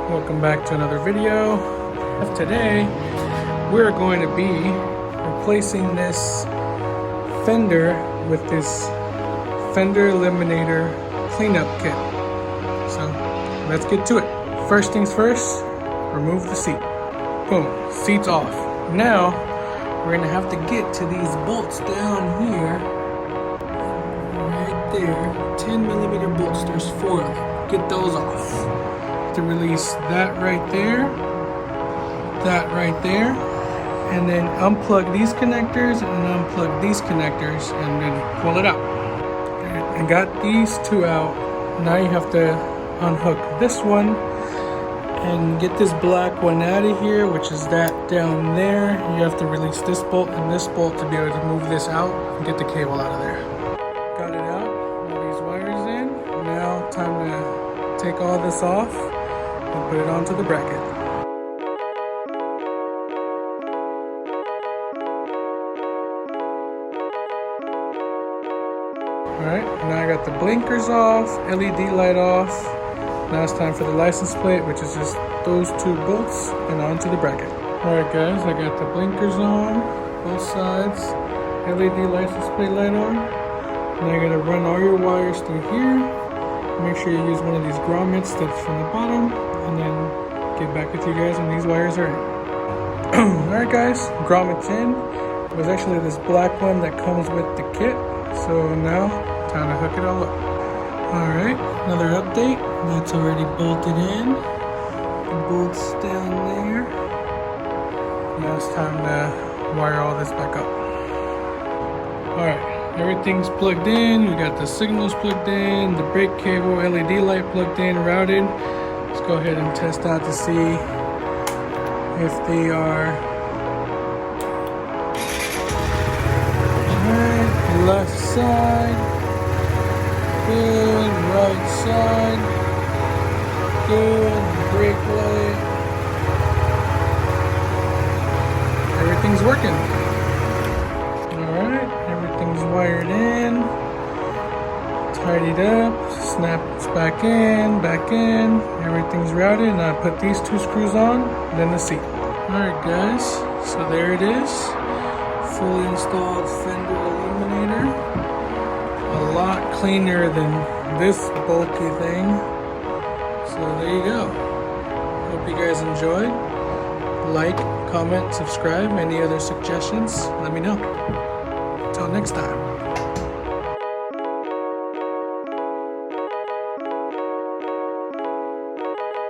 Welcome back to another video. Today we're going to be replacing this fender with this Fender Eliminator cleanup kit. So let's get to it. First things first, remove the seat. Boom, seat's off. Now we're gonna have to get to these bolts down here, right there, 10mm bolts. There's 4 of them. Get those off. To release that right there, and then unplug these connectors and unplug these connectors and then pull it out. I got these 2 out. Now you have to unhook this one and get this black one out of here, which is that down there. You have to release this bolt and this bolt to be able to move this out and get the cable out of there. Got it out, all these wires in. Now time to take all this off and put it onto the bracket. Alright, now I got the blinkers off, LED light off. Now it's time for the license plate, which is just those 2 bolts and onto the bracket. Alright guys, I got the blinkers on, both sides, LED license plate light on. Now you're going to run all your wires through here. Make sure you use one of these grommets that's from the bottom, and then get back with you guys when these wires are in. Alright guys, grommet's in. It was actually this black one that comes with the kit. So now, time to hook it all up. Alright, another update. That's already bolted in. The bolt's down there. Now it's time to wire all this back up. Alright, everything's plugged in. We got the signals plugged in, the brake cable, LED light plugged in, routed. Let's go ahead and test out to see if they are. Alright, left side, good, right side, good, brake light. Everything's working. Alright, everything's wired in, tidied up, snaps back in, everything's routed. Now I put these 2 screws on, then the seat. Alright guys, so there it is. Fully installed Fender Eliminator. A lot cleaner than this bulky thing. So there you go. Hope you guys enjoyed. Like, comment, subscribe. Any other suggestions, let me know. Until next time.